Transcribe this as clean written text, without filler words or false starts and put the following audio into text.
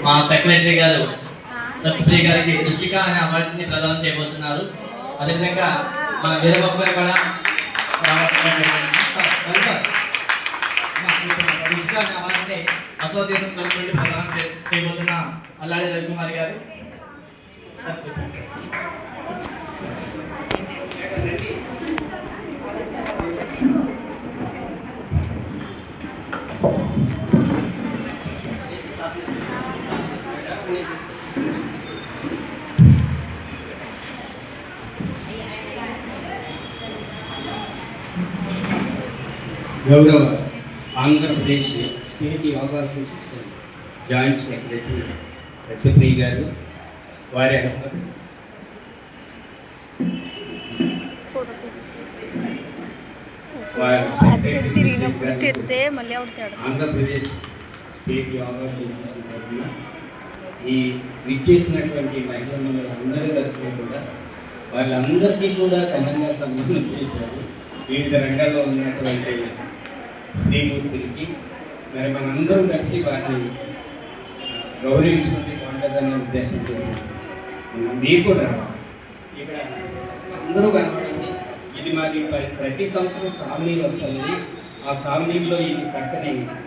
మా సెక్రటరీ గారు దత్తప్రియ గారికి రుషిక అనే అవార్డుని ప్రదానం చేయబోతున్నారు. అదేవిధంగా మన వీరబాబు గారు కూడా రుషిక అనే అవార్డుని అసోసియేషన్ తరఫు నుండి ప్రదానం చేయబోతున్న అల్లాడి రవికుమార్ గారు. గౌరవ Andhra Pradesh state yoga association joint secretary Dattapriya గారు, వారి ఆంధ్రప్రదేశ్ స్టేట్ యోగా అసోసియేషన్ తరఫున ఈ విచ్చేసినటువంటి మహిళలు అందరి తరఫున కూడా వాళ్ళందరికీ కూడా ఘనంగా సన్మానం చేశారు. వివిధ రంగాల్లో ఉన్నటువంటి స్త్రీమూర్తులకి మరి మనందరం కలిసి వారిని గౌరవించుకుంటే బాగుంటుందనే ఉద్దేశంతో మీరు కూడా ఇక్కడ అందరూ కనపడండి. ఇది మాది ప్రతి సంవత్సరం సావనీలు వస్తుంది. ఆ సావనీలో ఇది చక్కని